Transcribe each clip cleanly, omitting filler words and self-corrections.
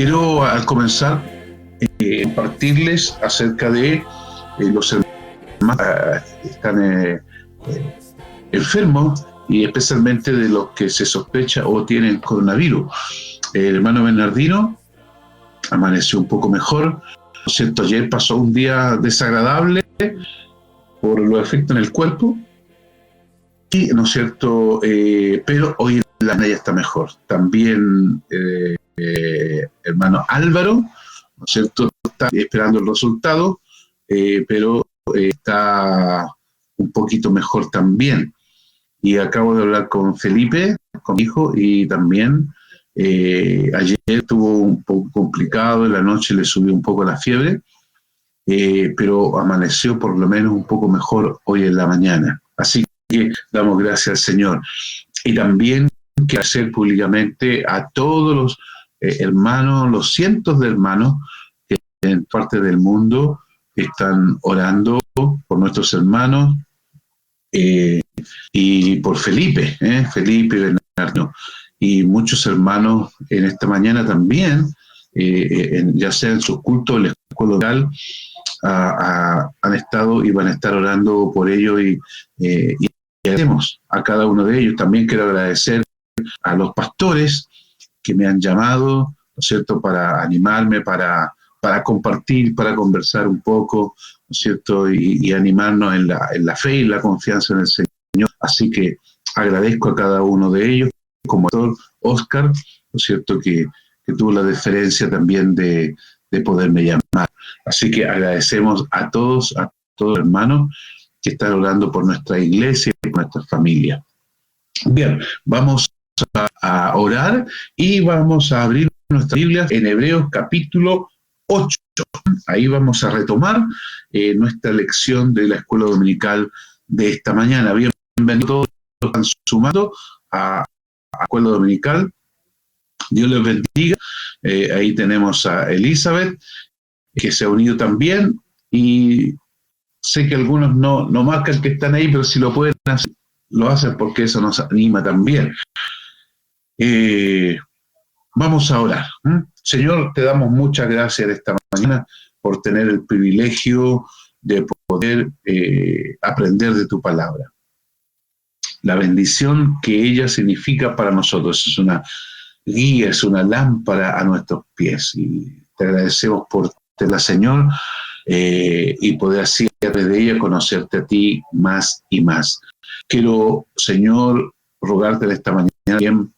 Quiero al comenzar compartirles acerca de los hermanos que están enfermos y especialmente de los que se sospecha o tienen coronavirus. El hermano Bernardino amaneció un poco mejor, ¿no es cierto? Ayer pasó un día desagradable por los efectos en el cuerpo, y, ¿no es cierto? Pero hoy en la mañana ya está mejor. También hermano Álvaro, ¿no es cierto? Está esperando el resultado, pero está un poquito mejor también. Y acabo de hablar con Felipe, con mi hijo, y también ayer estuvo un poco complicado, en la noche le subió un poco la fiebre, pero amaneció por lo menos un poco mejor hoy en la mañana. Así que damos gracias al Señor. Y también quiero hacer públicamente a todos los hermanos, los cientos de hermanos que en parte del mundo están orando por nuestros hermanos y por Felipe Bernardo, y muchos hermanos en esta mañana también, ya sea en sus cultos en la escuela local, han estado y van a estar orando por ellos y agradecemos a cada uno de ellos. También quiero agradecer a los pastores que me han llamado, ¿no es cierto?, para animarme, para compartir, para conversar un poco, ¿no es cierto?, y animarnos en la fe y la confianza en el Señor. Así que agradezco a cada uno de ellos, como el doctor Oscar, ¿no es cierto?, que tuvo la deferencia también de poderme llamar. Así que agradecemos a todos hermanos que están orando por nuestra iglesia y por nuestra familia. Bien, vamos a orar y vamos a abrir nuestra Biblia en Hebreos capítulo 8. Ahí vamos a retomar nuestra lección de la escuela dominical de esta mañana. Bienvenidos todos los que están sumando a la escuela dominical. Dios les bendiga. Ahí tenemos a Elizabeth, que se ha unido también, y sé que algunos no marcan que están ahí, pero si lo pueden hacer, lo hacen porque eso nos anima también. Vamos a orar. Señor, te damos muchas gracias esta mañana por tener el privilegio de poder aprender de tu palabra. La bendición que ella significa para nosotros es una guía, es una lámpara a nuestros pies. Y te agradecemos por tenerla, Señor, y poder así a través de ella conocerte a ti más y más. Quiero, Señor, rogarte en esta mañana bien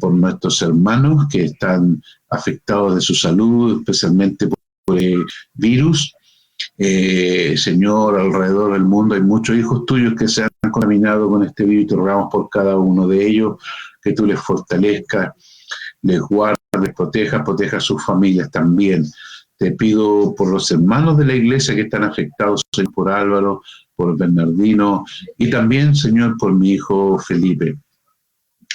por nuestros hermanos que están afectados de su salud, especialmente por el virus. Señor, alrededor del mundo hay muchos hijos tuyos que se han contaminado con este virus. Te rogamos por cada uno de ellos, que tú les fortalezcas, les guardes, les proteja a sus familias también. Te pido por los hermanos de la iglesia que están afectados, Señor, por Álvaro, por Bernardino y también, Señor, por mi hijo Felipe.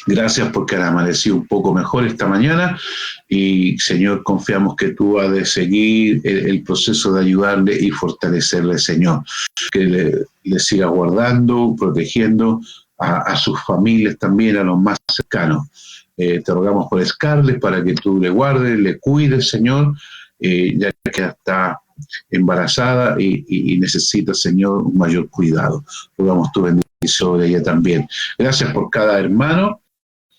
Gracias porque han amanecido un poco mejor esta mañana y, Señor, confiamos que tú has de seguir el proceso de ayudarle y fortalecerle, Señor. Que le siga guardando, protegiendo a sus familias también, a los más cercanos. Te rogamos por Scarlett para que tú le guardes, le cuides, Señor, ya que está embarazada y necesita, Señor, un mayor cuidado. Rogamos tu bendición sobre ella también. Gracias por cada hermano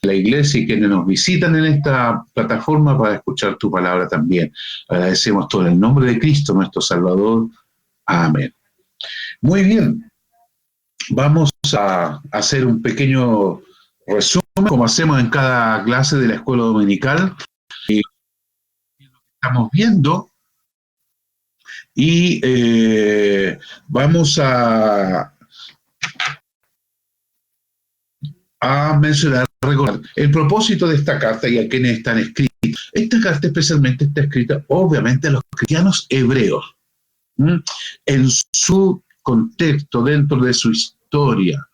de la iglesia y quienes nos visitan en esta plataforma para escuchar tu palabra también. Agradecemos todo en el nombre de Cristo, nuestro Salvador. Amén. Muy bien. Vamos a hacer un pequeño resumen, como hacemos en cada clase de la escuela dominical. Estamos viendo y vamos a mencionar, recordar el propósito de esta carta y a quienes están escritos. Esta carta especialmente está escrita, obviamente, a los cristianos hebreos, en su contexto, dentro de su historia,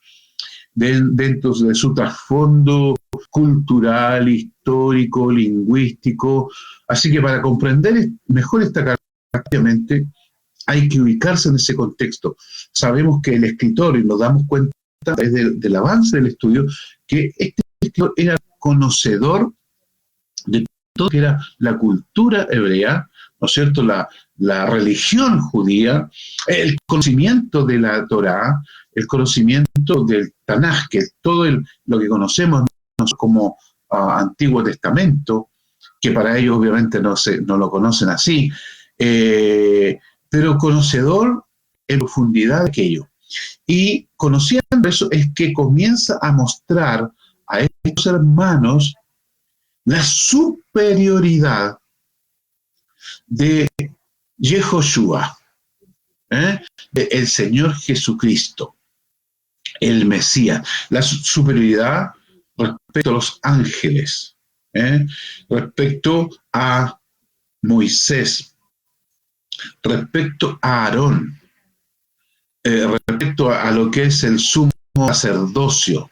dentro de su trasfondo cultural, histórico, lingüístico. Así que para comprender mejor esta carta, obviamente, hay que ubicarse en ese contexto. Sabemos que el escritor, y nos damos cuenta del avance del estudio, que este escritor era conocedor de todo que era la cultura hebrea, ¿no es cierto?, la religión judía, el conocimiento de la Torá, el conocimiento del Tanaj, que es todo lo que conocemos como Antiguo Testamento, que para ellos obviamente no lo conocen así, pero conocedor en profundidad de aquello. Y conociendo eso es que comienza a mostrar a estos hermanos la superioridad de Yehoshua, el Señor Jesucristo, el Mesías, la superioridad respecto a los ángeles, respecto a Moisés, respecto a Aarón, respecto a lo que es el sumo sacerdocio,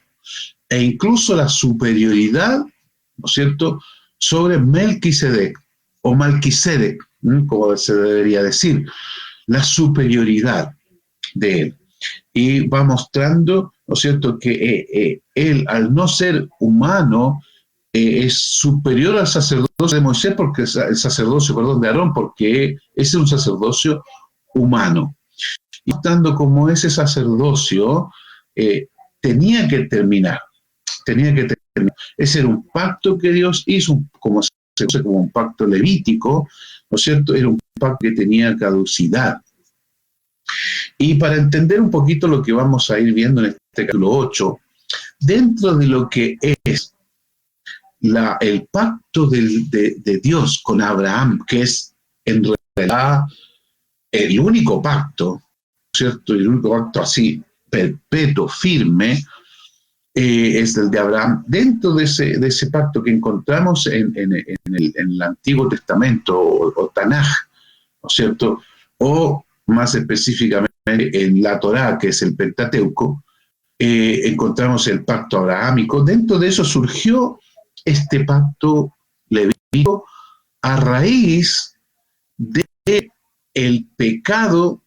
e incluso la superioridad, ¿no es cierto?, sobre Melquisedec, o Malquisedec, como se debería decir, la superioridad de él. Y va mostrando, ¿no es cierto?, que él, al no ser humano, es superior al sacerdocio de Moisés, porque el sacerdocio, de Aarón, porque ese es un sacerdocio humano. Y mostrando cómo ese sacerdocio tenía que terminar. Ese era un pacto que Dios hizo, como un pacto levítico, ¿no es cierto? Era un pacto que tenía caducidad. Y para entender un poquito lo que vamos a ir viendo en este capítulo 8, dentro de lo que es el pacto de Dios con Abraham, que es en realidad el único pacto, ¿cierto? El único pacto así, perpetuo, firme, es el de Abraham. Dentro de ese pacto que encontramos en el Antiguo Testamento, o Tanaj, ¿no es cierto?, o más específicamente en la Torá, que es el Pentateuco, encontramos el pacto abrahámico. Dentro de eso surgió este pacto levítico a raíz del pecado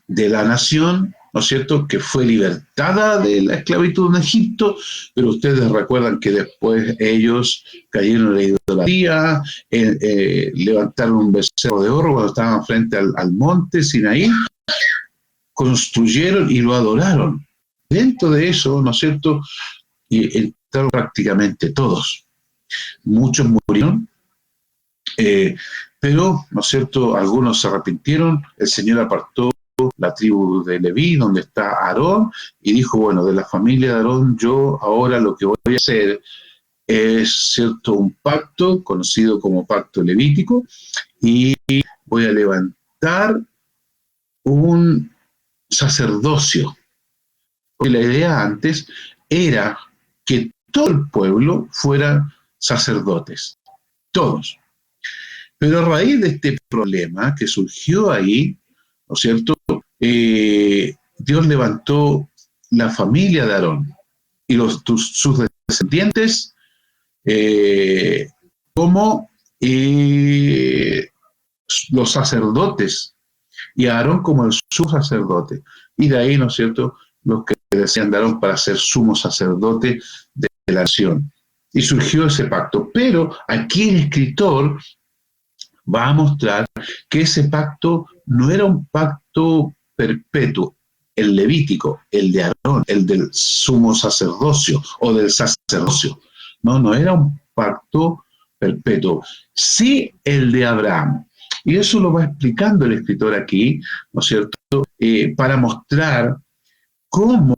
de la nación, ¿no es cierto?, que fue libertada de la esclavitud en Egipto, pero ustedes recuerdan que después ellos cayeron en la idolatría, levantaron un becerro de oro cuando estaban frente al monte Sinaí, construyeron y lo adoraron. Dentro de eso, ¿no es cierto?, y entraron prácticamente todos. Muchos murieron, pero, ¿no es cierto?, algunos se arrepintieron. El Señor apartó la tribu de Leví, donde está Aarón, y dijo, bueno, de la familia de Aarón, yo ahora lo que voy a hacer es, cierto, un pacto conocido como pacto levítico, y voy a levantar un sacerdocio. Porque la idea antes era que todo el pueblo fueran sacerdotes, todos. Pero a raíz de este problema que surgió ahí, ¿no es cierto?, Dios levantó la familia de Aarón y sus descendientes como los sacerdotes, y a Aarón como el sumo sacerdote. Y de ahí, ¿no es cierto?, los que decían de Aarón para ser sumo sacerdote de la nación. Y surgió ese pacto. Pero aquí el escritor va a mostrar que ese pacto no era un pacto perpetuo, el levítico, el de Aarón, el del sumo sacerdocio o del sacerdocio. No era un pacto perpetuo. Sí el de Abraham. Y eso lo va explicando el escritor aquí, ¿no es cierto?, para mostrar cómo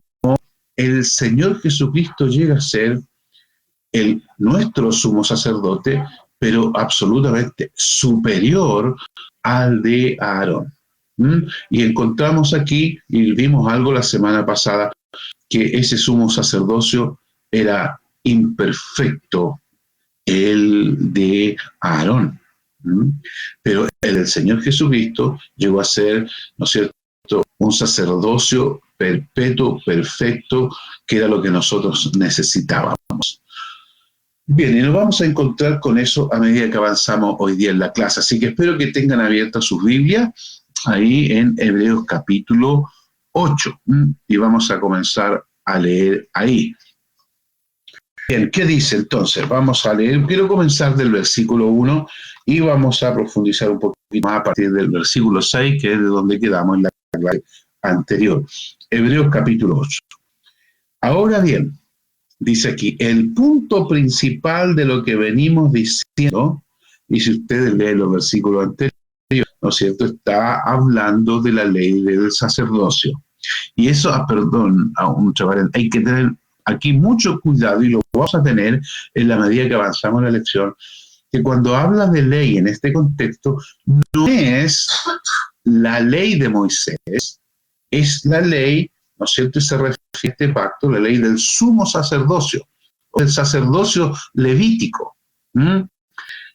el Señor Jesucristo llega a ser nuestro sumo sacerdote, pero absolutamente superior al de Aarón. Y encontramos aquí, y vimos algo la semana pasada, que ese sumo sacerdocio era imperfecto, el de Aarón. Pero el del Señor Jesucristo llegó a ser, ¿no es cierto?, un sacerdocio perpetuo, perfecto, que era lo que nosotros necesitábamos. Bien, y nos vamos a encontrar con eso a medida que avanzamos hoy día en la clase. Así que espero que tengan abiertas sus Biblias ahí en Hebreos capítulo 8. Y vamos a comenzar a leer ahí. Bien, ¿qué dice entonces? Vamos a leer, quiero comenzar del versículo 1 y vamos a profundizar un poquito más a partir del versículo 6, que es de donde quedamos en la clase anterior. Hebreos capítulo 8. Ahora bien, dice aquí, el punto principal de lo que venimos diciendo, y si ustedes leen los versículos anteriores, ¿no es cierto?, está hablando de la ley del sacerdocio. Y eso, perdón, hay que tener aquí mucho cuidado, y lo vamos a tener en la medida que avanzamos en la lección, que cuando habla de ley en este contexto, no es la ley de Moisés, es la ley, ¿no es cierto?, y se refiere a este pacto, la ley del sumo sacerdocio, o el sacerdocio levítico.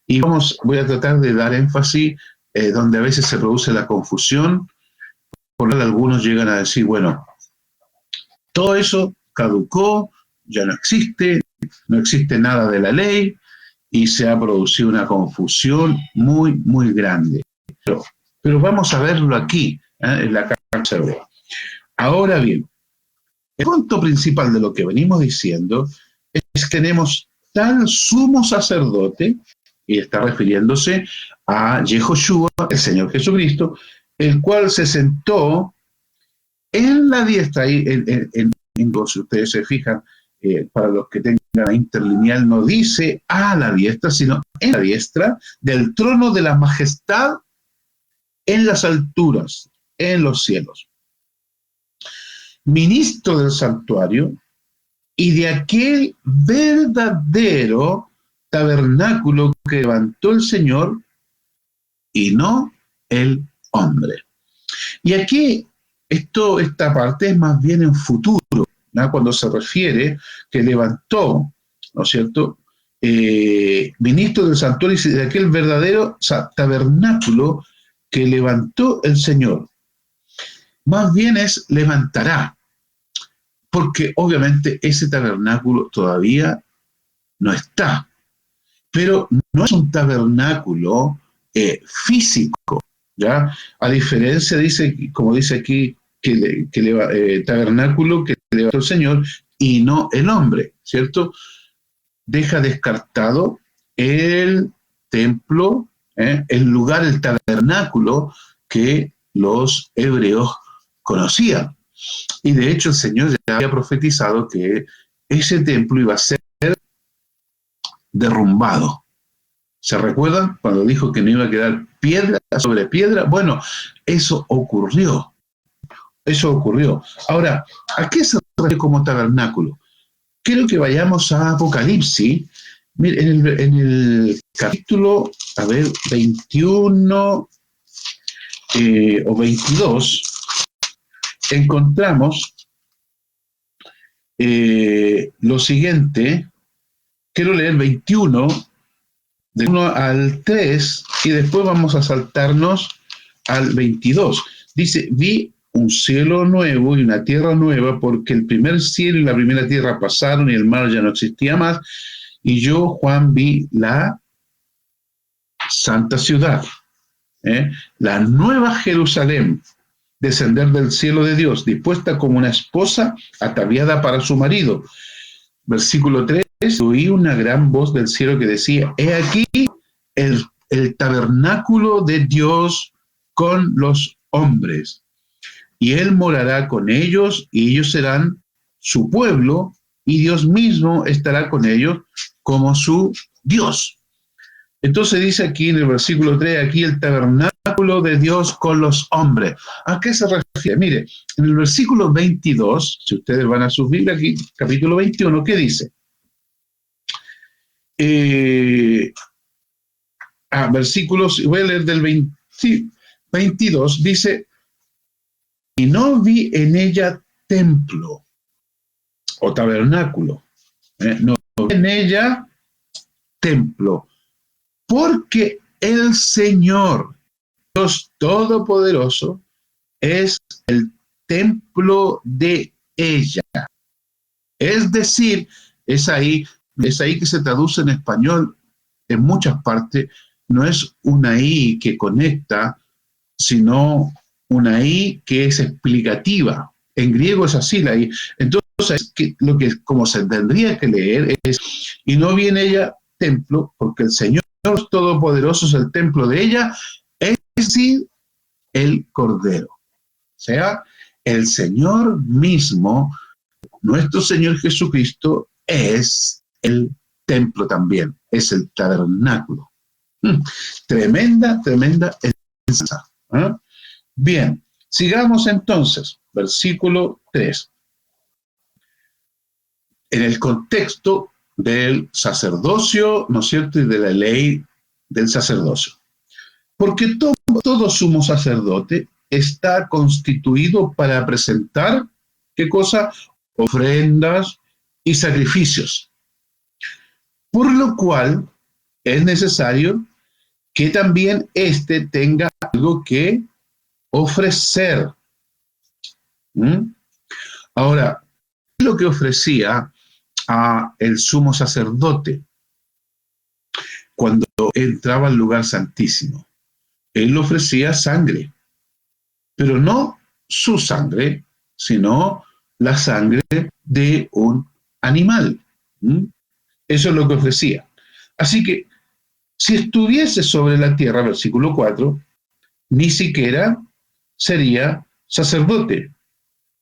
Y voy a tratar de dar énfasis donde a veces se produce la confusión, por lo cual algunos llegan a decir, bueno, todo eso caducó, ya no existe nada de la ley, y se ha producido una confusión muy, muy grande. Pero vamos a verlo aquí, en la carta de Hebreos. Ahora bien, el punto principal de lo que venimos diciendo es que tenemos tal sumo sacerdote, y está refiriéndose a Yehoshua, el Señor Jesucristo, el cual se sentó en la diestra, ahí, si ustedes se fijan, para los que tengan la interlineal, no dice a la diestra, sino en la diestra del trono de la majestad en las alturas, en los cielos. Ministro del santuario y de aquel verdadero tabernáculo que levantó el Señor y no el hombre. Y aquí esta parte es más bien en futuro, ¿no? Cuando se refiere que levantó, ¿no es cierto?, ministro del santuario y de aquel verdadero tabernáculo que levantó el Señor. Más bien es levantará, porque obviamente ese tabernáculo todavía no está, pero no es un tabernáculo físico, ¿ya? A diferencia, como dice aquí, tabernáculo que levantó el Señor y no el hombre, ¿cierto? Deja descartado el templo, el lugar, el tabernáculo que los hebreos conocían. Y de hecho el Señor ya había profetizado que ese templo iba a ser derrumbado. ¿Se recuerdan? Cuando dijo que no iba a quedar piedra sobre piedra. Bueno, eso ocurrió. Eso ocurrió. Ahora, ¿a qué se refiere como tabernáculo? Quiero que vayamos a Apocalipsis. Mire, en el capítulo, 21 o 22, encontramos lo siguiente. Quiero leer 21, de 1 al 3, y después vamos a saltarnos al 22. Dice, vi un cielo nuevo y una tierra nueva, porque el primer cielo y la primera tierra pasaron y el mar ya no existía más, y yo, Juan, vi la santa ciudad, la nueva Jerusalén, descender del cielo de Dios, dispuesta como una esposa ataviada para su marido. Versículo 3, oí una gran voz del cielo que decía, he aquí el tabernáculo de Dios con los hombres, y Él morará con ellos, y ellos serán su pueblo, y Dios mismo estará con ellos como su Dios. Entonces dice aquí en el versículo 3, aquí el tabernáculo de Dios con los hombres. ¿A qué se refiere? Mire, en el versículo 22, si ustedes van a su Biblia aquí, capítulo 21, ¿qué dice? Versículos, voy a leer del 22, dice, y no vi en ella templo o tabernáculo, no vi en ella templo, porque el Señor, Dios Todopoderoso, es el templo de ella. Es decir, es ahí que se traduce en español en muchas partes, no es una I que conecta, sino una I que es explicativa. En griego es así la I. Entonces, es que lo que como se tendría que leer es, y no viene ella templo, porque el Señor Todopoderoso es el templo de ella, es decir, el Cordero. O sea, el Señor mismo, nuestro Señor Jesucristo, es el templo también, es el tabernáculo. Tremenda, tremenda enseñanza. ¿Eh? Bien, sigamos entonces, versículo 3. En el contexto del sacerdocio, ¿no es cierto?, y de la ley del sacerdocio. Porque todo sumo sacerdote está constituido para presentar, ¿qué cosa? Ofrendas y sacrificios. Por lo cual es necesario que también éste tenga algo que ofrecer. Ahora, ¿qué es lo que ofrecía a el sumo sacerdote cuando entraba al lugar santísimo? Él ofrecía sangre, pero no su sangre, sino la sangre de un animal. Eso es lo que ofrecía. Así que, si estuviese sobre la tierra, versículo 4, ni siquiera sería sacerdote,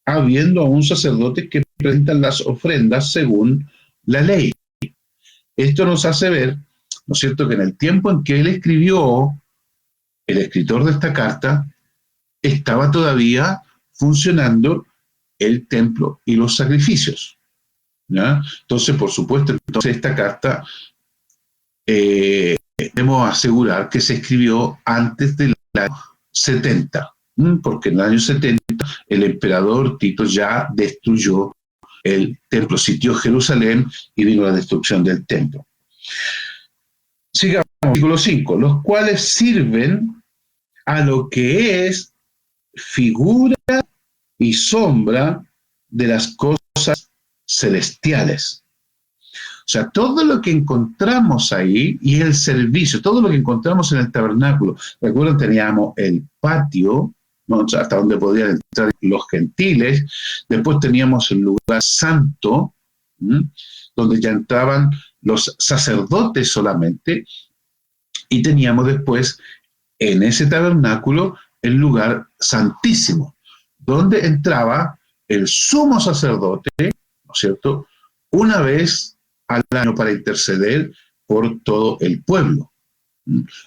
habiendo aún sacerdotes que presentan las ofrendas según la ley. Esto nos hace ver, ¿no es cierto?, que en el tiempo en que él escribió, el escritor de esta carta, estaba todavía funcionando el templo y los sacrificios. ¿Ya? Entonces, por supuesto, esta carta debemos asegurar que se escribió antes del año 70, porque en el año 70 el emperador Tito ya destruyó el templo, sitió Jerusalén y vino la destrucción del templo. Sigamos, versículo 5, los cuales sirven a lo que es figura y sombra de las cosas celestiales. O sea, todo lo que encontramos ahí y el servicio, todo lo que encontramos en el tabernáculo. Recuerden, teníamos el patio, ¿no?, hasta donde podían entrar los gentiles. Después teníamos el lugar santo, donde ya entraban los sacerdotes solamente. Y teníamos después, en ese tabernáculo, el lugar santísimo, donde entraba el sumo sacerdote, ¿no es cierto?, una vez al año para interceder por todo el pueblo.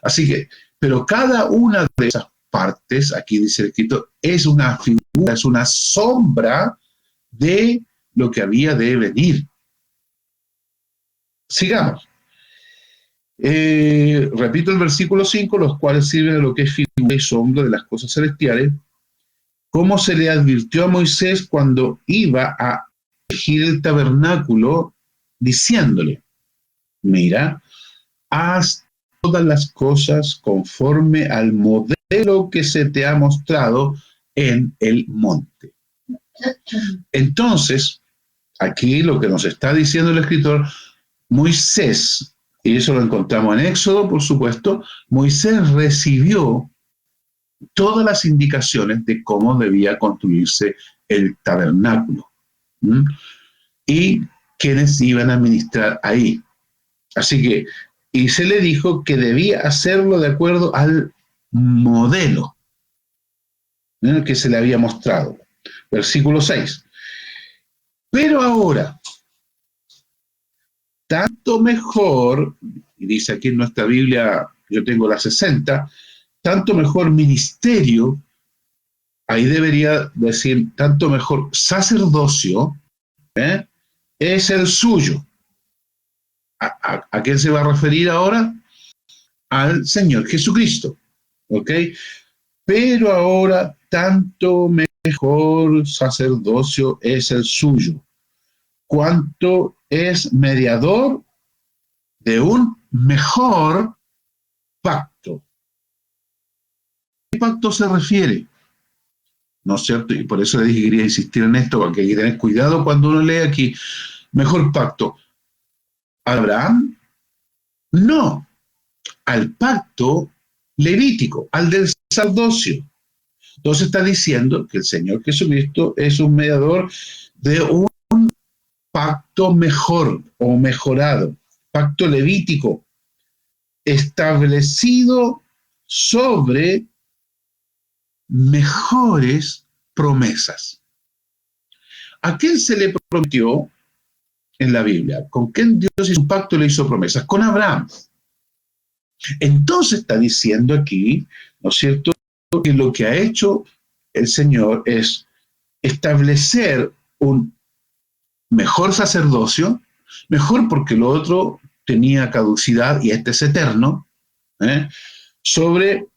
Así que, pero cada una de esas partes, aquí dice el escritor, es una figura, es una sombra de lo que había de venir. Sigamos. Repito el versículo 5, los cuales sirven a lo que es figura y sombra de las cosas celestiales, como se le advirtió a Moisés cuando iba a erigir el tabernáculo, diciéndole, mira, haz todas las cosas conforme al modelo que se te ha mostrado en el monte. Entonces, aquí lo que nos está diciendo el escritor, Moisés, y eso lo encontramos en Éxodo, por supuesto, Moisés recibió todas las indicaciones de cómo debía construirse el tabernáculo. Y quienes iban a ministrar ahí. Así que, y se le dijo que debía hacerlo de acuerdo al modelo que se le había mostrado. Versículo 6. Pero ahora, tanto mejor, y dice aquí en nuestra Biblia, yo tengo la 60, tanto mejor ministerio, ahí debería decir, tanto mejor sacerdocio, es el suyo. ¿A quién se va a referir ahora? Al Señor Jesucristo. ¿Ok? Pero ahora tanto mejor sacerdocio es el suyo, cuanto es mediador de un mejor pacto. ¿A qué pacto se refiere? ¿No es cierto? Y por eso le dije que quería insistir en esto, porque hay que tener cuidado cuando uno lee aquí, mejor pacto. ¿Abraham? No, al pacto levítico, al del sacerdocio. Entonces está diciendo que el Señor Jesucristo es un mediador de un pacto mejor o mejorado, pacto levítico, establecido sobre mejores promesas. ¿A quién se le prometió en la Biblia? ¿Con quién Dios hizo un pacto y le hizo promesas? Con Abraham. Entonces está diciendo aquí, ¿no es cierto?, que lo que ha hecho el Señor es establecer un mejor sacerdocio, mejor porque lo otro tenía caducidad y este es eterno, sobre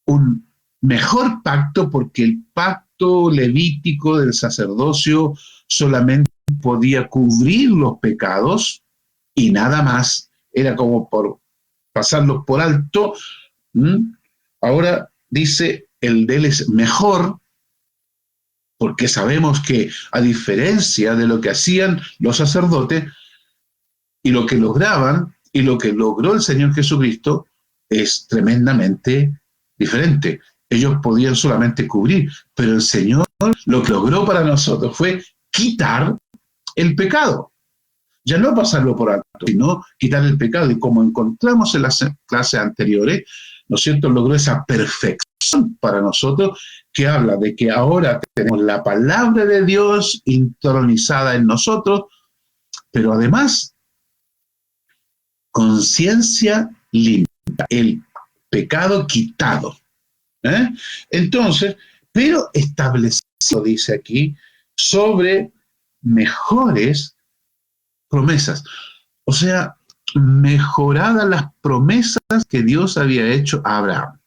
un mejor pacto porque el pacto levítico del sacerdocio solamente podía cubrir los pecados y nada más, era como por pasarlos por alto. Ahora dice, el de él es mejor porque sabemos que a diferencia de lo que hacían los sacerdotes y lo que lograban y lo que logró el Señor Jesucristo es tremendamente diferente. Ellos podían solamente cubrir, pero el Señor lo que logró para nosotros fue quitar el pecado. Ya no pasarlo por alto, sino quitar el pecado. Y como encontramos en las clases anteriores, ¿no es cierto?, logró esa perfección para nosotros que habla de que ahora tenemos la palabra de Dios intronizada en nosotros, pero además conciencia limpia, el pecado quitado. Entonces, pero establecido, dice aquí, sobre mejores promesas. O sea, mejoradas las promesas que Dios había hecho a Abraham.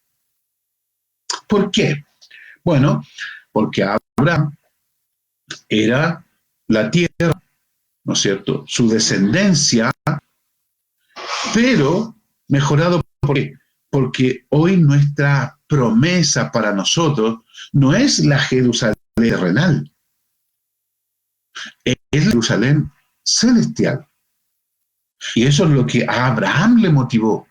¿Por qué? Bueno, porque Abraham era la tierra, ¿no es cierto?, su descendencia, pero mejorado ¿por qué? Porque hoy nuestra promesa para nosotros no es la Jerusalén terrenal, es la Jerusalén celestial. Y eso es lo que a Abraham le motivó,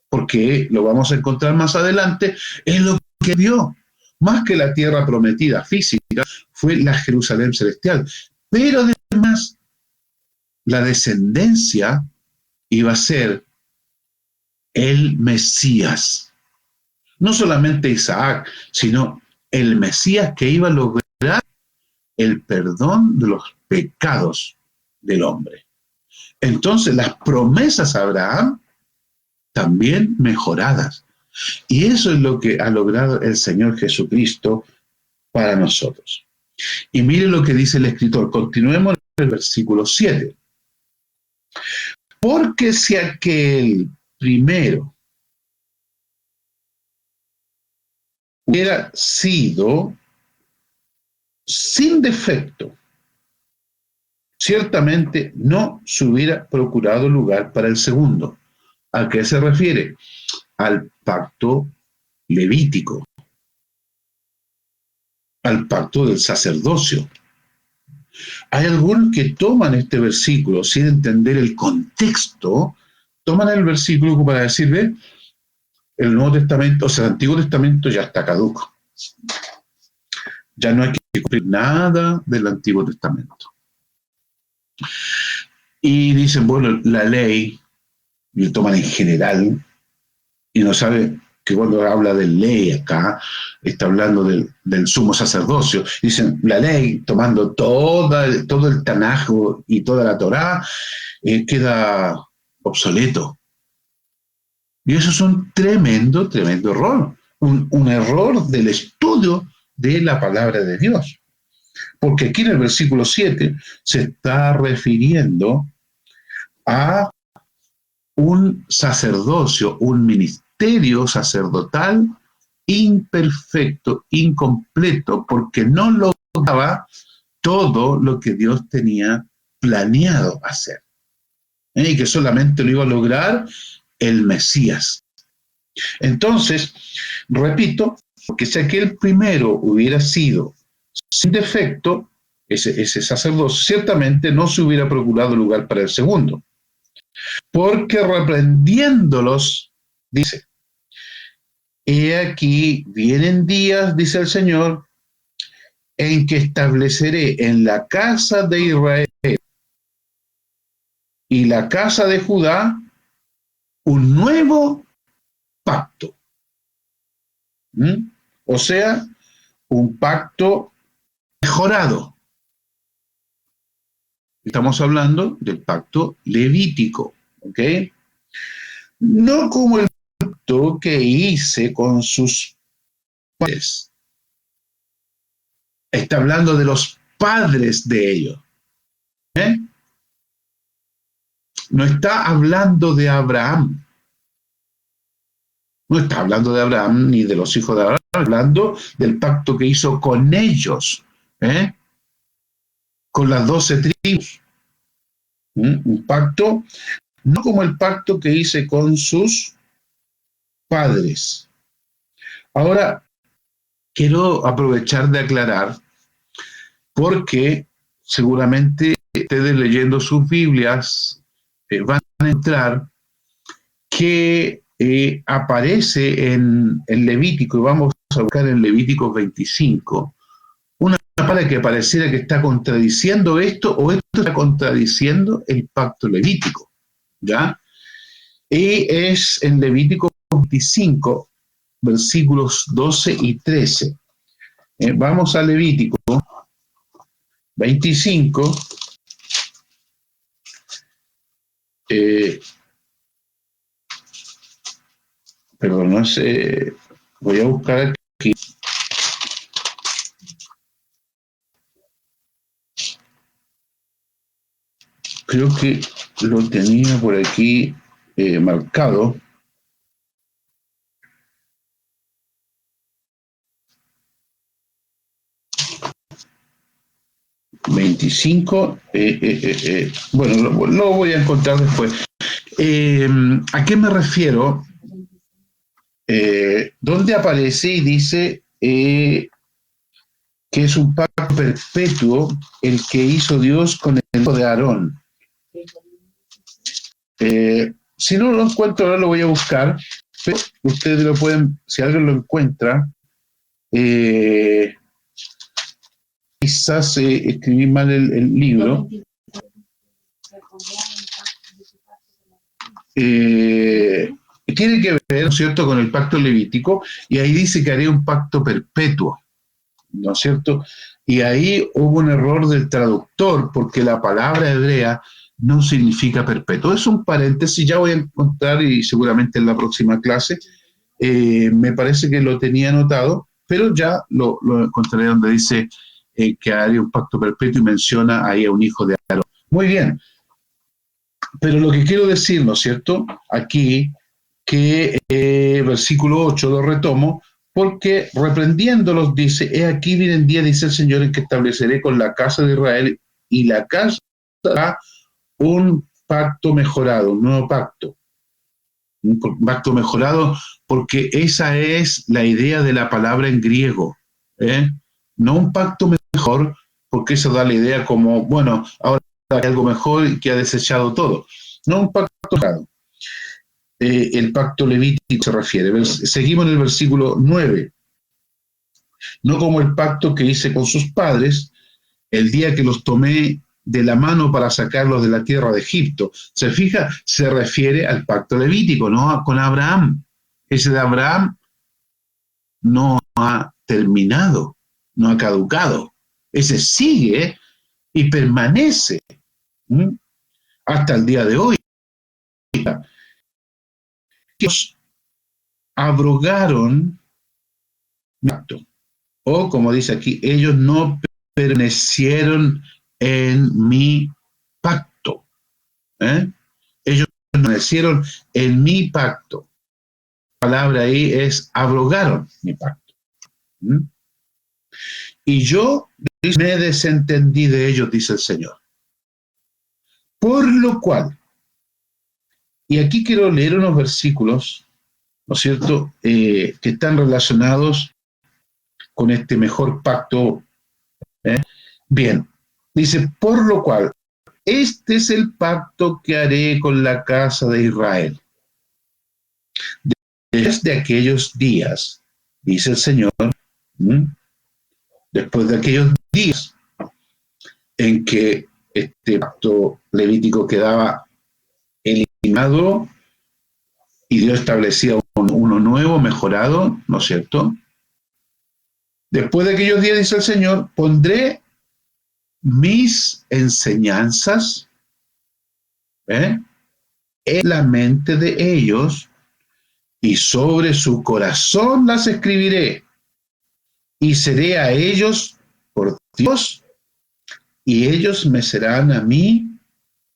porque lo vamos a encontrar más adelante, es lo que vio. Más que la tierra prometida física, fue la Jerusalén celestial. Pero además, la descendencia iba a ser el Mesías. No solamente Isaac, sino el Mesías que iba a lograr el perdón de los pecados del hombre. Entonces, las promesas a Abraham también mejoradas. Y eso es lo que ha logrado el Señor Jesucristo para nosotros. Y mire lo que dice el escritor. Continuemos en el versículo 7. Porque si aquel primero hubiera sido sin defecto, ciertamente no se hubiera procurado lugar para el segundo. ¿A qué se refiere? Al pacto levítico, al pacto del sacerdocio. Hay algunos que toman este versículo sin entender el contexto, toman el versículo para decir, ve, el Nuevo Testamento, o sea, el Antiguo Testamento ya está caduco. Ya no hay que cumplir nada del Antiguo Testamento. Y dicen, bueno, la ley, y lo toman en general, y no sabe que cuando habla de ley acá, está hablando del sumo sacerdocio. Dicen, la ley, tomando todo el Tanaj y toda la Torá, queda obsoleto. Y eso es un tremendo error. Un error del estudio de la palabra de Dios. Porque aquí en el versículo 7 se está refiriendo a un sacerdocio, un ministerio sacerdotal imperfecto, incompleto, porque no lograba todo lo que Dios tenía planeado hacer. Y que solamente lo iba a lograr el Mesías. Entonces, repito, porque si aquel primero hubiera sido sin defecto, ese sacerdocio, ciertamente no se hubiera procurado lugar para el segundo. Porque reprendiéndolos, dice, he aquí, vienen días, dice el Señor, en que estableceré en la casa de Israel y la casa de Judá un nuevo pacto. ¿Mm? O sea, un pacto mejorado. Estamos hablando del pacto levítico, ¿ok? No como el pacto que hice con sus padres. Está hablando de los padres de ellos. ¿Eh? No está hablando de Abraham. No está hablando de Abraham ni de los hijos de Abraham, está hablando del pacto que hizo con ellos, ¿eh? Con las 12 tribus. Un pacto, no como el pacto que hice con sus padres. Ahora, quiero aprovechar de aclarar, porque seguramente ustedes leyendo sus Biblias van a encontrar que aparece en Levítico, y vamos a buscar en Levítico 25, una palabra que pareciera que está contradiciendo esto, o esto está contradiciendo el pacto levítico, ¿ya? Y es en Levítico 25, versículos 12 y 13. Vamos a Levítico 25, perdón, no sé, voy a buscar aquí. Creo que lo tenía por aquí marcado. ...25... bueno, lo voy a encontrar después. ¿A qué me refiero? ¿Dónde aparece y dice que es un pacto perpetuo el que hizo Dios con el hijo de Aarón? Si no lo encuentro, ahora lo voy a buscar, pero ustedes lo pueden, si alguien lo encuentra, quizás escribí mal el libro. Tiene que ver, ¿no es cierto?, con el pacto levítico, y ahí dice que haría un pacto perpetuo, ¿no es cierto? Y ahí hubo un error del traductor, porque la palabra hebrea no significa perpetuo. Es un paréntesis, ya voy a encontrar, y seguramente en la próxima clase, me parece que lo tenía anotado, pero ya lo encontraré donde dice que haría un pacto perpetuo y menciona ahí a un hijo de Aarón. Muy bien, pero lo que quiero decir, ¿no es cierto?, aquí, que versículo 8 lo retomo, porque reprendiéndolos dice, he aquí vienen día, dice el Señor, en que estableceré con la casa de Israel y la casa hará un pacto mejorado, un nuevo pacto. Un pacto mejorado, porque esa es la idea de la palabra en griego. ¿Eh? No un pacto mejor, porque eso da la idea como, bueno, ahora hay algo mejor y que ha desechado todo. No un pacto mejorado. El pacto levítico se refiere. Seguimos en el versículo 9. No como el pacto que hice con sus padres el día que los tomé de la mano para sacarlos de la tierra de Egipto. Se fija, se refiere al pacto levítico, no con Abraham. Ese de Abraham no ha terminado, no ha caducado. Ese sigue y permanece hasta el día de hoy. Ellos abrogaron el pacto. O como dice aquí, ellos no permanecieron en mi pacto. Ellos permanecieron en mi pacto. La palabra ahí es abrogaron mi pacto. Y yo me desentendí de ellos, dice el Señor. Por lo cual, y aquí quiero leer unos versículos, ¿no es cierto?, que están relacionados con este mejor pacto. Bien, dice, por lo cual, este es el pacto que haré con la casa de Israel. Desde aquellos días, dice el Señor, después de aquellos días en que este pacto levítico quedaba eliminado y Dios establecía uno nuevo, mejorado, ¿no es cierto? Después de aquellos días, dice el Señor, pondré mis enseñanzas en la mente de ellos y sobre su corazón las escribiré y seré a ellos por Dios y ellos me serán a mí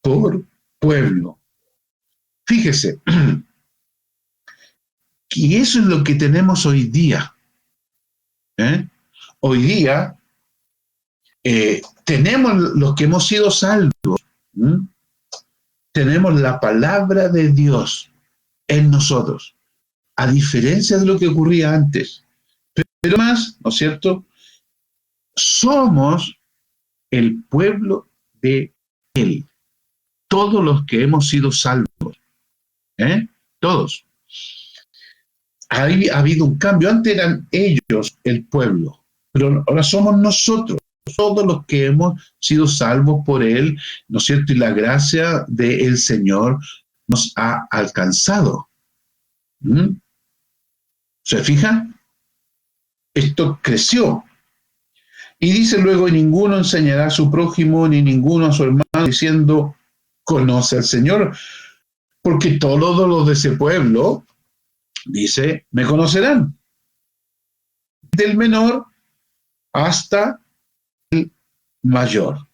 por pueblo. Fíjese, y eso es lo que tenemos hoy día. Hoy día tenemos los que hemos sido salvos, tenemos la palabra de Dios en nosotros, a diferencia de lo que ocurría antes. Pero más, ¿no es cierto? Somos el pueblo de Él, todos los que hemos sido salvos, todos. Ha habido un cambio, antes eran ellos el pueblo, pero ahora somos nosotros, todos los que hemos sido salvos por Él, ¿no es cierto? Y la gracia del Señor nos ha alcanzado. ¿Se fija? Esto creció. Y dice luego, y ninguno enseñará a su prójimo, ni ninguno a su hermano, diciendo, conoce al Señor, porque todos los de ese pueblo, dice, me conocerán. Del menor hasta el mayor.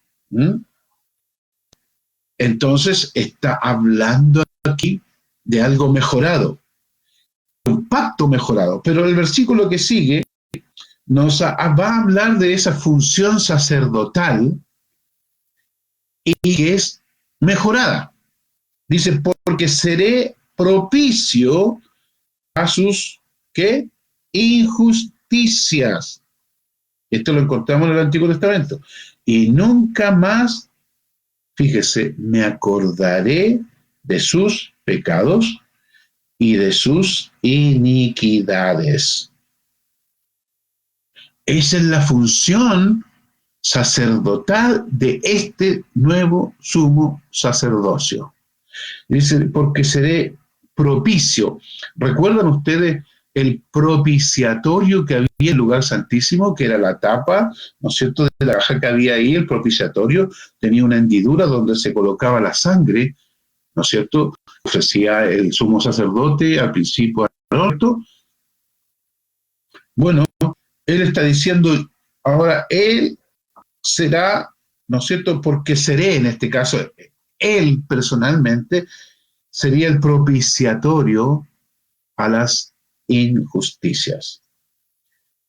Entonces está hablando aquí de algo mejorado, un pacto mejorado. Pero el versículo que sigue nos va a hablar de esa función sacerdotal y que es mejorada. Dice, porque seré propicio a sus, ¿qué? Injusticias. Esto lo encontramos en el Antiguo Testamento. Y nunca más, fíjese, me acordaré de sus pecados y de sus iniquidades. Esa es la función sacerdotal de este nuevo sumo sacerdocio. Dice, porque seré propicio. ¿Recuerdan ustedes el propiciatorio que había en el lugar santísimo, que era la tapa, ¿no es cierto?, de la caja que había ahí? El propiciatorio tenía una hendidura donde se colocaba la sangre, ¿no es cierto?, ofrecía el sumo sacerdote al principio al orto. Bueno, él está diciendo, ahora él será, ¿no es cierto?, porque seré, en este caso, él personalmente sería el propiciatorio a las injusticias.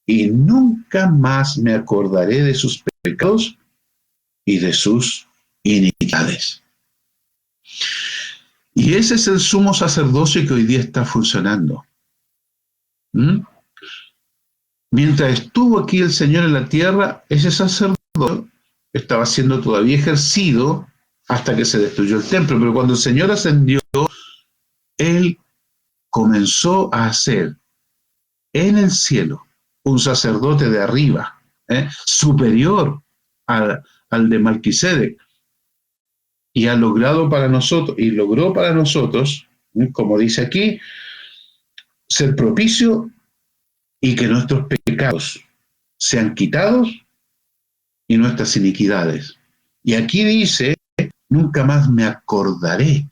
Y nunca más me acordaré de sus pecados y de sus iniquidades. Y ese es el sumo sacerdocio que hoy día está funcionando. Mientras estuvo aquí el Señor en la tierra, ese sacerdocio estaba siendo todavía ejercido hasta que se destruyó el templo. Pero cuando el Señor ascendió, Él comenzó a hacer en el cielo un sacerdote de arriba, superior al de Melquisedec, y ha logrado para nosotros, y logró para nosotros, como dice aquí, ser propicio y que nuestros pecados sean quitados y nuestras iniquidades. Y aquí dice, nunca más me acordaré.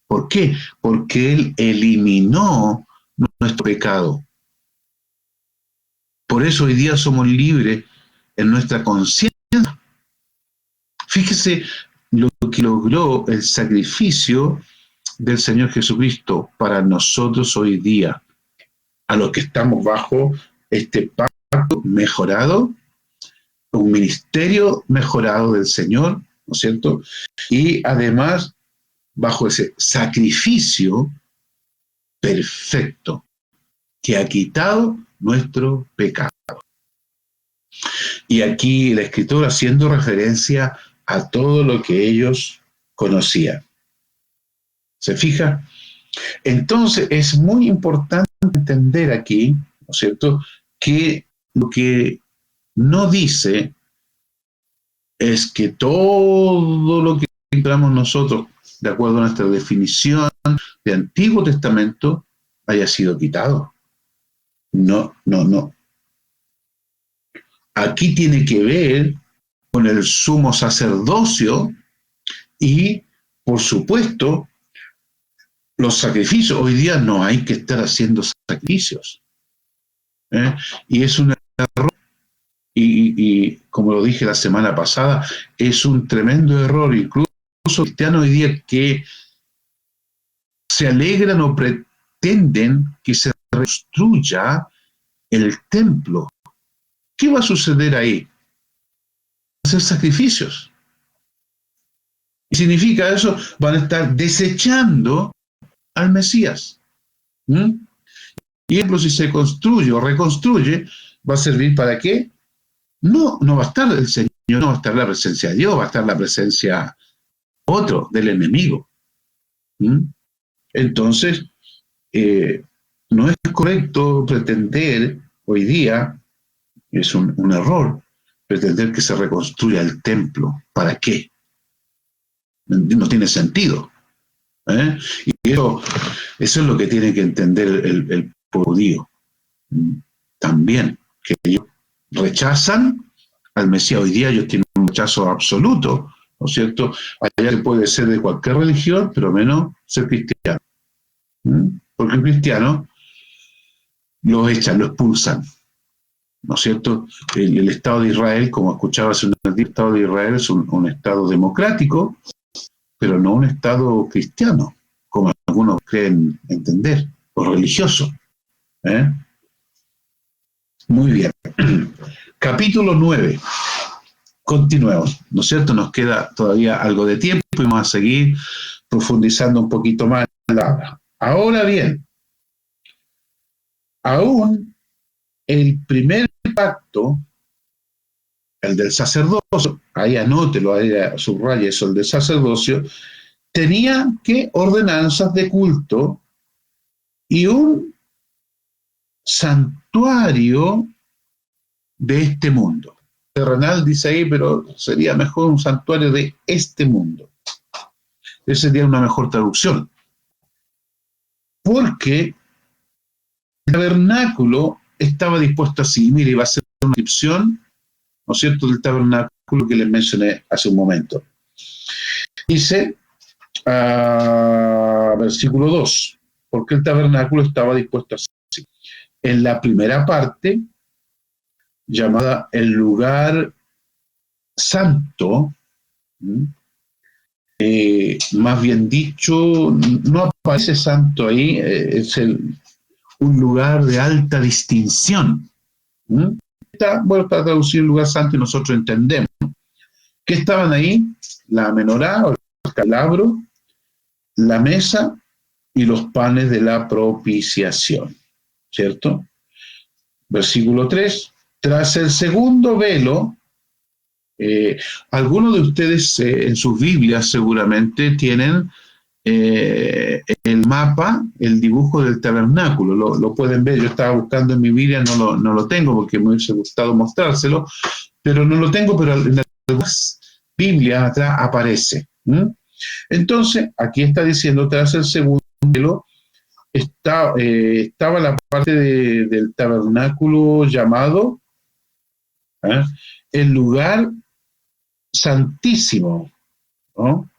¿Por qué? Porque Él eliminó nuestro pecado. Por eso hoy día somos libres en nuestra conciencia. Fíjese lo que logró el sacrificio del Señor Jesucristo para nosotros hoy día, a los que estamos bajo este pacto mejorado, un ministerio mejorado del Señor, ¿no es cierto? Y además, bajo ese sacrificio perfecto que ha quitado nuestro pecado. Y aquí la Escritura haciendo referencia a todo lo que ellos conocían. ¿Se fija? Entonces es muy importante entender aquí, ¿no es cierto?, que lo que no dice es que todo lo que encontramos nosotros de acuerdo a nuestra definición de Antiguo Testamento, haya sido quitado. No, no, no. Aquí tiene que ver con el sumo sacerdocio y, por supuesto, los sacrificios. Hoy día no hay que estar haciendo sacrificios. Y es un error, y como lo dije la semana pasada, es un tremendo error. Incluso cristianos hoy día que se alegran o pretenden que se reconstruya el templo. ¿Qué va a suceder ahí? Hacer sacrificios. Y significa eso, van a estar desechando al Mesías. Y ejemplo, si se construye o reconstruye, ¿va a servir para qué? No, no va a estar el Señor, no va a estar la presencia de Dios, va a estar la presencia otro, del enemigo. Entonces, no es correcto pretender hoy día, es un error, pretender que se reconstruya el templo. ¿Para qué? No tiene sentido. Y eso es lo que tiene que entender el pueblo judío. También, que ellos rechazan al Mesías. Hoy día ellos tienen un rechazo absoluto, ¿no es cierto? Allá se puede ser de cualquier religión, pero menos ser cristiano. Porque el cristiano los echan, los expulsan, ¿no es cierto? El Estado de Israel, como escuchaba hace un día, el Estado de Israel es un Estado democrático, pero no un Estado cristiano, como algunos creen entender, o religioso. Muy bien. Capítulo 9. Continuemos, ¿no es cierto? Nos queda todavía algo de tiempo y vamos a seguir profundizando un poquito más en la palabra. Ahora bien, aún el primer pacto, el del sacerdocio, ahí anótelo, ahí subraya eso, el del sacerdocio, tenía que ordenanzas de culto y un santuario de este mundo. Terrenal dice ahí, pero sería mejor un santuario de este mundo. Esa sería una mejor traducción. Porque el tabernáculo estaba dispuesto así. Mire, iba a ser una descripción, ¿no es cierto?, del tabernáculo que les mencioné hace un momento. Dice, versículo 2, porque el tabernáculo estaba dispuesto así. En la primera parte, llamada el lugar santo, más bien dicho, no aparece santo ahí, es un lugar de alta distinción. Bueno, para traducir lugar santo y nosotros entendemos. ¿Qué estaban ahí? La menorá, o el candelabro, la mesa y los panes de la propiciación, ¿cierto? Versículo 3, tras el segundo velo, algunos de ustedes en sus Biblias seguramente tienen el mapa, el dibujo del tabernáculo, lo pueden ver. Yo estaba buscando en mi Biblia, no lo tengo porque me hubiese gustado mostrárselo, pero no lo tengo, pero en algunas Biblias atrás aparece. Entonces, aquí está diciendo, tras el segundo velo, estaba la parte del tabernáculo llamado el lugar santísimo, ¿no?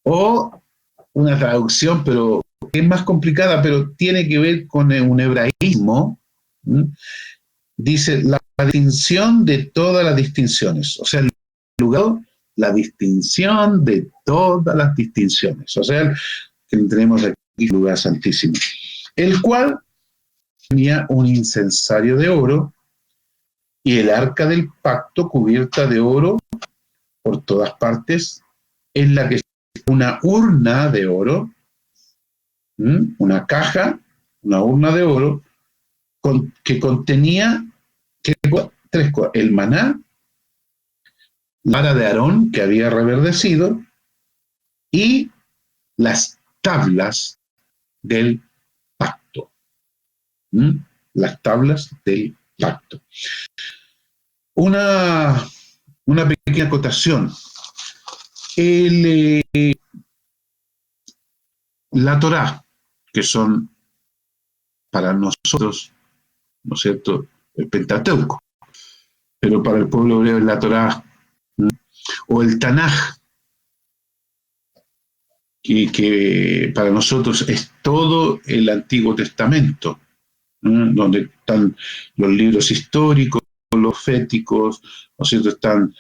O una traducción, pero es más complicada, pero tiene que ver con un hebraísmo. Dice la distinción de todas las distinciones, o sea, el lugar, la distinción de todas las distinciones, o sea, que tenemos aquí el lugar santísimo, el cual tenía un incensario de oro y el arca del pacto cubierta de oro por todas partes, en la que una urna de oro, una caja, una urna de oro, que contenía tres cosas: el maná, la vara de Aarón que había reverdecido y las tablas del pacto. Las tablas del pacto. Una pequeña acotación. la Torá, que son para nosotros, ¿no es cierto?, el Pentateuco, pero para el pueblo hebreo es la Torá, o el Tanaj, que para nosotros es todo el Antiguo Testamento, donde están los libros históricos, los proféticos, ¿no es cierto?, están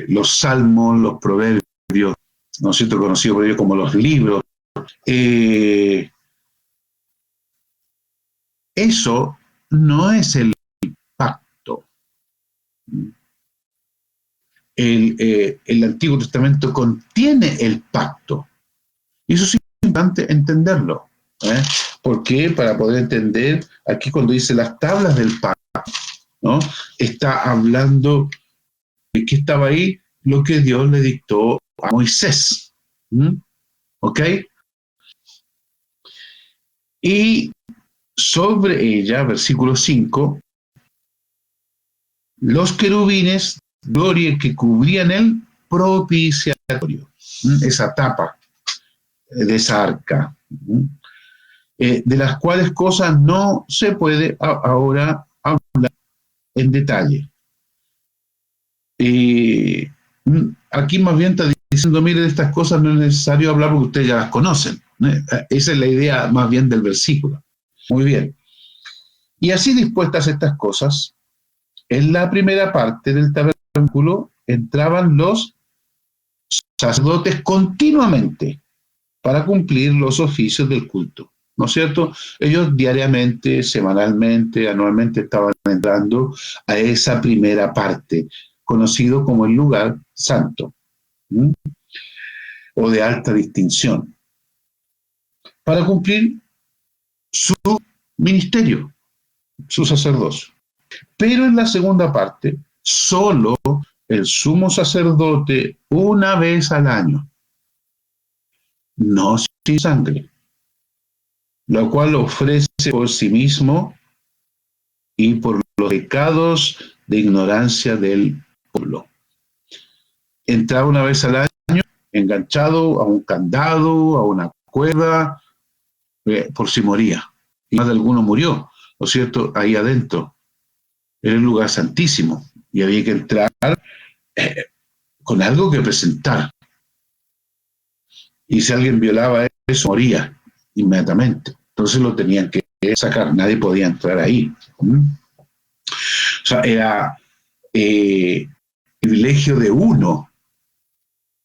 los salmos, los proverbios, ¿no es cierto?, conocidos por ellos como los libros. Eso no es el pacto. El Antiguo Testamento contiene el pacto. Y eso es importante entenderlo. ¿Por qué? Para poder entender, aquí cuando dice las tablas del pacto, ¿no?, está hablando de que estaba ahí lo que Dios le dictó a Moisés. ¿Ok? Y sobre ella, versículo 5, los querubines, gloria que cubrían el propiciatorio, esa tapa de esa arca, de las cuales cosas no se puede ahora hablar en detalle. Aquí más bien está diciendo, mire, de estas cosas no es necesario hablar porque ustedes ya las conocen. Esa es la idea más bien del versículo. Muy bien. Y así dispuestas estas cosas, en la primera parte del tabernáculo entraban los sacerdotes continuamente para cumplir los oficios del culto, ¿no es cierto? Ellos diariamente, semanalmente, anualmente estaban entrando a esa primera parte, conocido como el lugar santo, o de alta distinción, para cumplir su ministerio, su sacerdocio. Pero en la segunda parte, solo el sumo sacerdote una vez al año, no sin sangre, lo cual ofrece por sí mismo y por los pecados de ignorancia del pueblo. Entraba una vez al año enganchado a un candado, a una cuerda, por si moría. Y más de alguno murió, ¿no es cierto?, ahí adentro. Era un lugar santísimo y había que entrar con algo que presentar. Y si alguien violaba eso, moría inmediatamente. Entonces lo tenían que sacar, nadie podía entrar ahí. O sea, era privilegio de uno,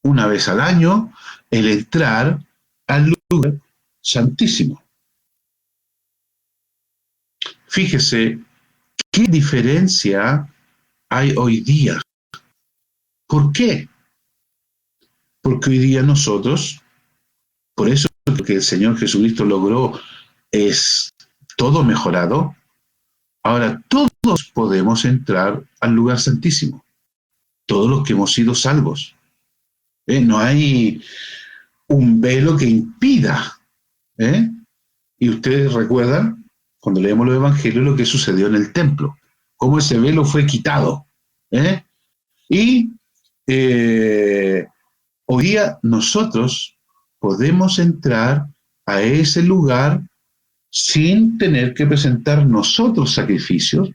una vez al año, el entrar al lugar santísimo. Fíjese qué diferencia hay hoy día. ¿Por qué? Porque hoy día nosotros, por eso lo que el Señor Jesucristo logró es todo mejorado. Ahora todos podemos entrar al lugar santísimo, todos los que hemos sido salvos. No hay un velo que impida. Y ustedes recuerdan, cuando leemos los evangelios, lo que sucedió en el templo, cómo ese velo fue quitado. Y hoy día nosotros podemos entrar a ese lugar sin tener que presentar nosotros sacrificios,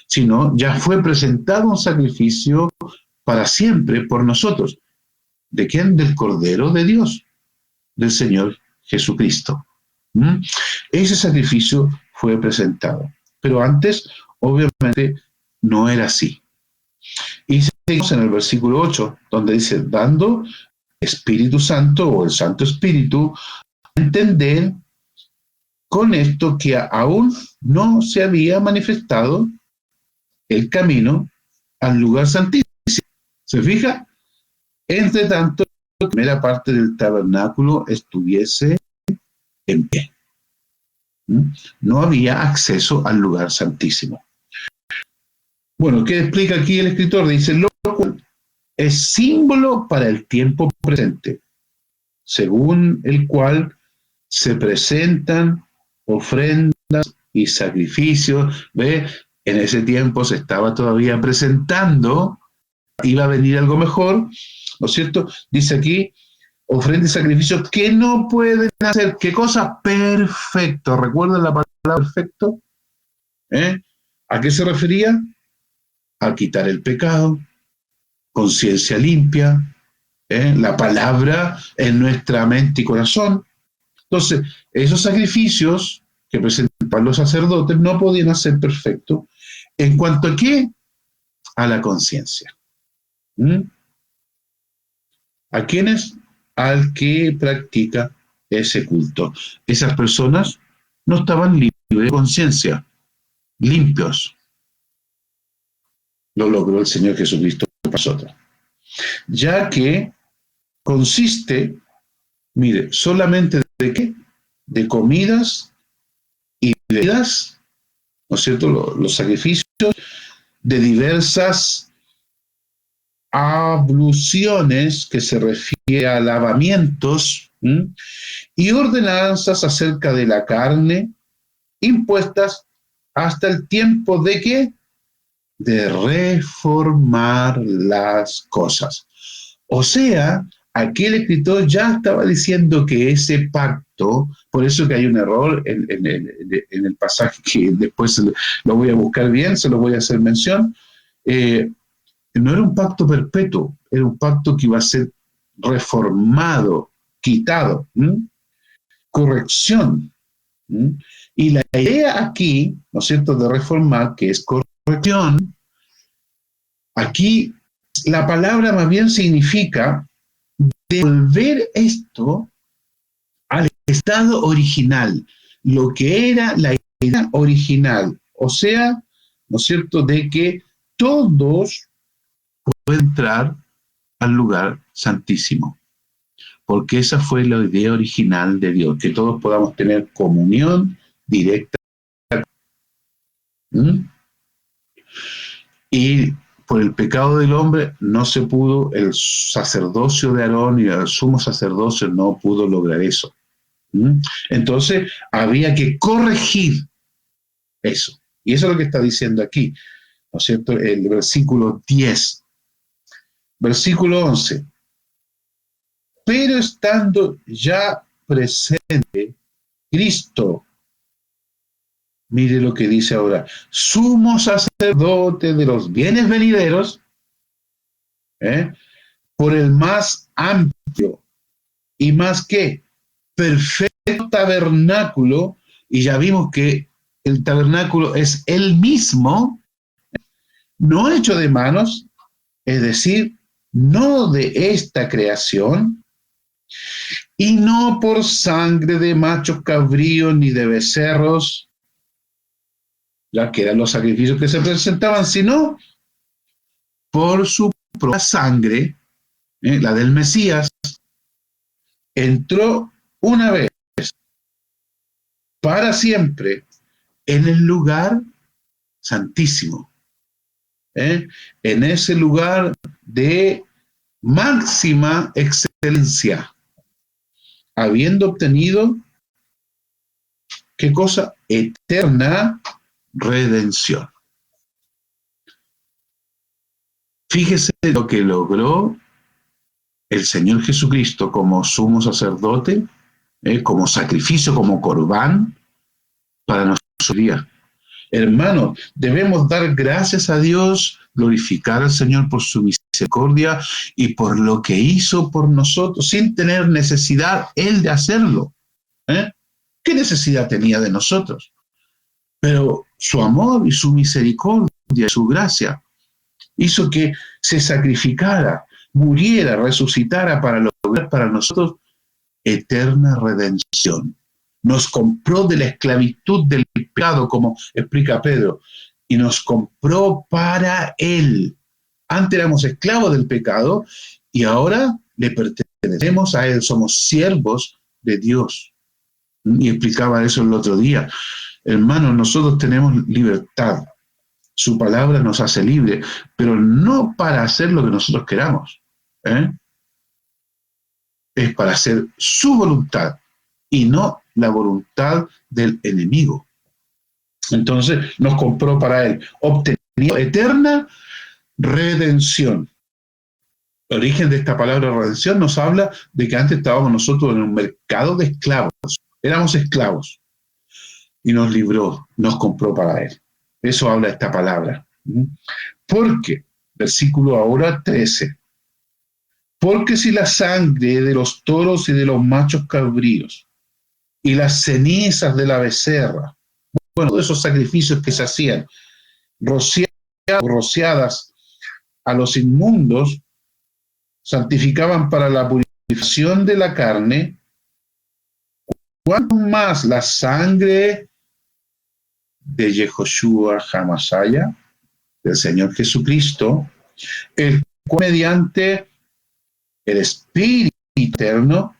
sino ya fue presentado un sacrificio para siempre por nosotros. ¿De quién? Del Cordero de Dios, del Señor Jesucristo. Ese sacrificio fue presentado. Pero antes, obviamente, no era así. Y seguimos en el versículo 8, donde dice, dando Espíritu Santo o el Santo Espíritu, a entender con esto que aún no se había manifestado el camino al lugar santísimo. ¿Se fija? Entre tanto, la primera parte del tabernáculo estuviese en pie. No había acceso al lugar santísimo. Bueno, ¿qué explica aquí el escritor? Dice, lo cual es símbolo para el tiempo presente, según el cual se presentan ofrendas y sacrificios. ¿Ve? En ese tiempo se estaba todavía presentando, iba a venir algo mejor, ¿no es cierto? Dice aquí, ofrenda y sacrificios que no pueden hacer, ¿qué cosa? Perfecto. ¿Recuerdan la palabra perfecto? ¿Eh? ¿A qué se refería? A quitar el pecado, conciencia limpia, la palabra en nuestra mente y corazón. Entonces, esos sacrificios que presentaban los sacerdotes no podían ser perfectos. ¿En cuanto a qué? A la conciencia. ¿Mm? ¿A quiénes? Al que practica ese culto. Esas personas no estaban libres de conciencia, limpios. Lo logró el Señor Jesucristo para nosotros. Ya que consiste, mire, solamente de qué? De comidas y bebidas, ¿no es cierto? Los sacrificios de diversas abluciones que se refiere a lavamientos, ¿m? Y ordenanzas acerca de la carne impuestas hasta el tiempo de qué? De reformar las cosas. O sea, aquí el escritor ya estaba diciendo que ese pacto, por eso que hay un error en el pasaje que después lo voy a buscar bien, se lo voy a hacer mención, no era un pacto perpetuo, era un pacto que iba a ser reformado, quitado, ¿m? Corrección. ¿M? Y la idea aquí, ¿no es cierto?, de reformar, que es corrección, aquí la palabra más bien significa devolver esto al estado original, lo que era la idea original, o sea, ¿no es cierto?, de que todos pueden entrar al lugar santísimo, porque esa fue la idea original de Dios, que todos podamos tener comunión directa. ¿Mm? Y por el pecado del hombre no se pudo, el sacerdocio de Aarón y el sumo sacerdocio no pudo lograr eso. ¿Mm? Entonces había que corregir eso. Y eso es lo que está diciendo aquí, ¿no es cierto? El versículo 10. Versículo 11. Pero estando ya presente Cristo, mire lo que dice ahora, sumo sacerdote de los bienes venideros, por el más amplio y más que perfecto tabernáculo, y ya vimos que el tabernáculo es el mismo, no hecho de manos, es decir, no de esta creación, y no por sangre de machos cabríos ni de becerros, ya que eran los sacrificios que se presentaban, sino por su propia sangre, la del Mesías, entró una vez para siempre en el lugar santísimo, en ese lugar de máxima excelencia, habiendo obtenido, ¿qué cosa? Eterna redención. Fíjese lo que logró el Señor Jesucristo como sumo sacerdote, como sacrificio, como corbán para nuestros días. Hermanos, debemos dar gracias a Dios, glorificar al Señor por su misericordia y por lo que hizo por nosotros, sin tener necesidad Él de hacerlo. ¿Qué necesidad tenía de nosotros? Pero su amor y su misericordia y su gracia hizo que se sacrificara, muriera, resucitara para lograr para nosotros eterna redención. Nos compró de la esclavitud del pecado, como explica Pedro, y nos compró para Él. Antes éramos esclavos del pecado y ahora le pertenecemos a Él, somos siervos de Dios. Y explicaba eso el otro día. Hermanos, nosotros tenemos libertad. Su palabra nos hace libres, pero no para hacer lo que nosotros queramos. Es para hacer su voluntad y no la voluntad del enemigo. Entonces nos compró para Él, obteniendo eterna redención. El origen de esta palabra redención nos habla de que antes estábamos nosotros en un mercado de esclavos. Éramos esclavos y nos libró, nos compró para Él. Eso habla esta palabra. Porque, versículo ahora 13, porque si la sangre de los toros y de los machos cabríos y las cenizas de la becerra, bueno, todos esos sacrificios que se hacían, rociadas a los inmundos, santificaban para la purificación de la carne, cuánto más la sangre de Yehoshua Hamashiach, del Señor Jesucristo, el cual mediante el Espíritu Eterno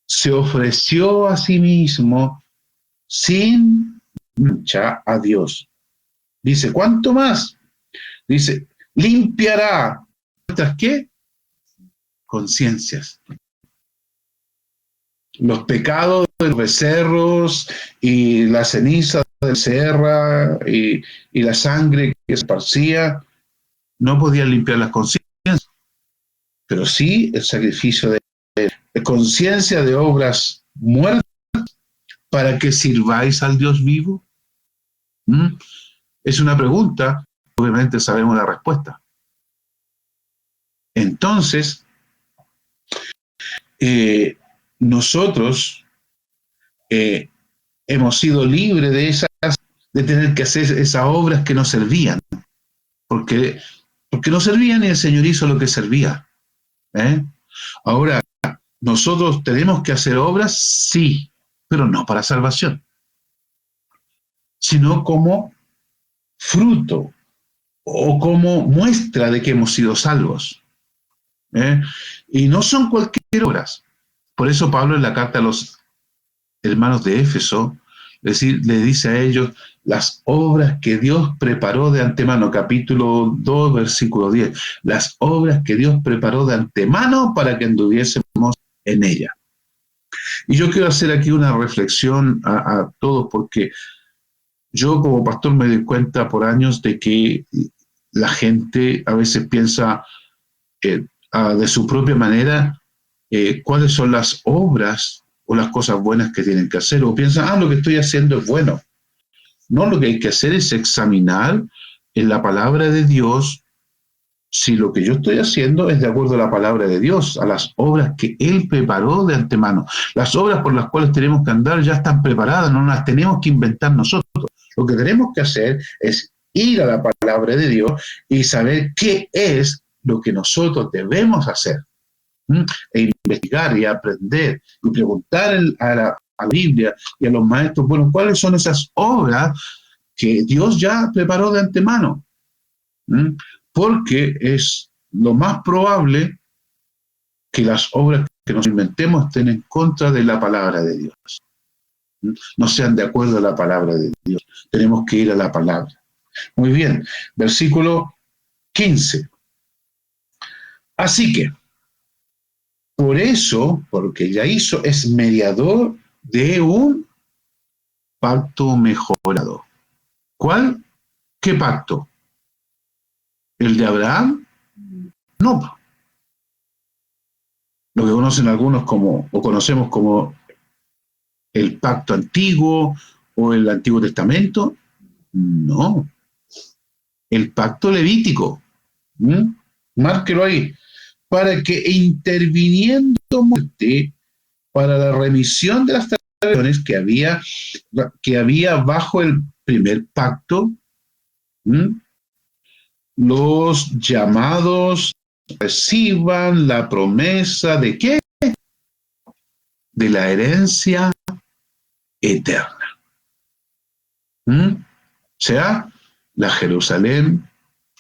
se ofreció a sí mismo sin mancha a Dios. Dice, ¿cuánto más? Dice, limpiará nuestras ¿qué? Conciencias. Los pecados de los becerros y la ceniza del becerra y la sangre que se esparcía no podían limpiar las conciencias, pero sí el sacrificio de conciencia de obras muertas para que sirváis al Dios vivo. Es una pregunta, obviamente sabemos la respuesta. Entonces, nosotros hemos sido libres de tener que hacer esas obras que nos servían, porque no servían y el Señor hizo lo que servía. Ahora, ¿nosotros tenemos que hacer obras? Sí, pero no para salvación, sino como fruto o como muestra de que hemos sido salvos. Y no son cualquier obras. Por eso Pablo en la carta a los hermanos de Éfeso, es decir, le dice a ellos las obras que Dios preparó de antemano, capítulo 2, versículo 10, las obras que Dios preparó de antemano para que anduviésemos en ella. Y yo quiero hacer aquí una reflexión a todos, porque yo como pastor me doy cuenta por años de que la gente a veces piensa de su propia manera cuáles son las obras o las cosas buenas que tienen que hacer, o piensan, lo que estoy haciendo es bueno. No, lo que hay que hacer es examinar en la palabra de Dios si lo que yo estoy haciendo es de acuerdo a la palabra de Dios, a las obras que Él preparó de antemano. Las obras por las cuales tenemos que andar ya están preparadas, no las tenemos que inventar nosotros. Lo que tenemos que hacer es ir a la palabra de Dios y saber qué es lo que nosotros debemos hacer. E investigar y aprender y preguntar a la Biblia y a los maestros, bueno, ¿cuáles son esas obras que Dios ya preparó de antemano? Porque es lo más probable que las obras que nos inventemos estén en contra de la palabra de Dios. No sean de acuerdo a la palabra de Dios. Tenemos que ir a la palabra. Muy bien, versículo 15. Así que, por eso, porque ya hizo, es mediador de un pacto mejorado. ¿Cuál? ¿Qué pacto? ¿El de Abraham? No. Lo que conocen algunos como, o conocemos como el pacto antiguo o el Antiguo Testamento. No. El pacto levítico. Márquelo ahí. Para que interviniendo muerte para la remisión de las transgresiones que había bajo el primer pacto, los llamados reciban la promesa de ¿qué? De la herencia eterna. O sea, la Jerusalén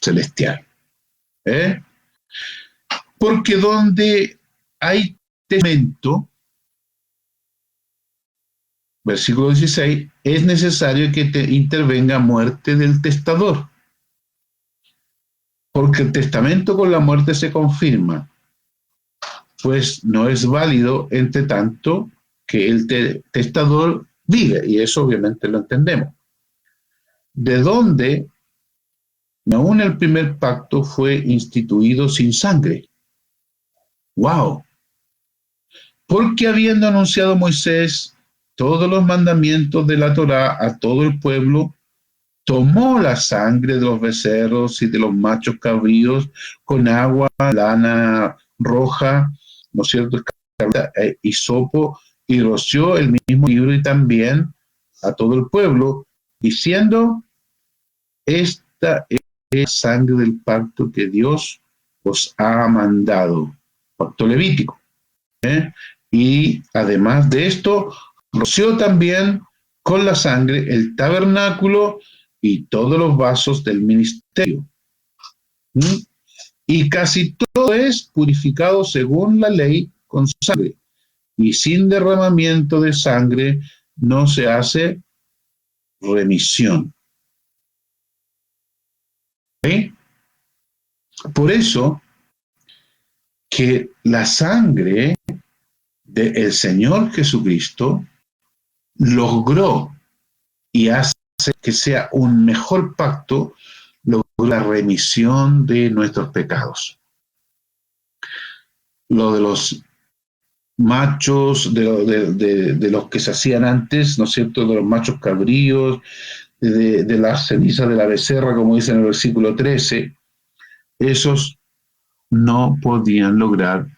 celestial. Porque donde hay testamento, versículo 16, es necesario que intervenga muerte del testador. Porque el testamento con la muerte se confirma, pues no es válido entre tanto que el testador vive, y eso obviamente lo entendemos. De donde aún el primer pacto fue instituido sin sangre. ¡Wow! Porque habiendo anunciado Moisés todos los mandamientos de la Torá a todo el pueblo, tomó la sangre de los becerros y de los machos cabríos con agua, lana roja, ¿no es cierto?, hisopo, y roció el mismo libro y también a todo el pueblo, diciendo: esta es la sangre del pacto que Dios os ha mandado, pacto levítico. Y además de esto, roció también con la sangre el tabernáculo y todos los vasos del ministerio. Y casi todo es purificado según la ley con sangre, y sin derramamiento de sangre no se hace remisión. ¿Sí? Por eso que la sangre del Señor Jesucristo logró y hace que sea un mejor pacto, logró la remisión de nuestros pecados. Lo de los machos, de los que se hacían antes, ¿no es cierto?, de los machos cabríos, de las cenizas de la becerra, como dice en el versículo 13, esos no podían lograr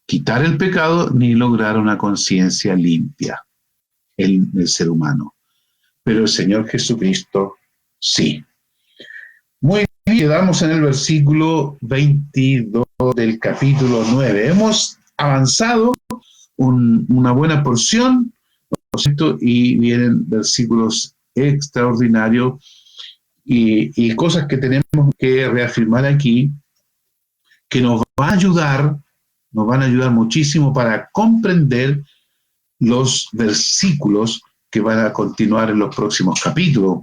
quitar el pecado ni lograr una conciencia limpia en el ser humano. Pero el Señor Jesucristo sí. Muy bien, quedamos en el versículo 22 del capítulo 9. Hemos avanzado una buena porción, ¿no es cierto?, y vienen versículos extraordinarios y cosas que tenemos que reafirmar aquí, que nos van a ayudar muchísimo para comprender los versículos que van a continuar en los próximos capítulos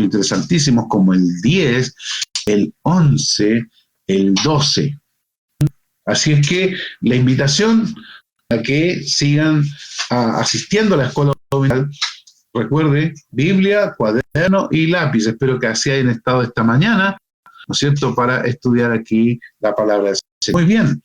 interesantísimos como el 10, el 11, el 12. Así es que la invitación a que sigan asistiendo a la escuela dominical. Recuerde, Biblia, cuaderno y lápiz. Espero que así hayan estado esta mañana, ¿no es cierto?, para estudiar aquí la palabra del Señor. Muy bien.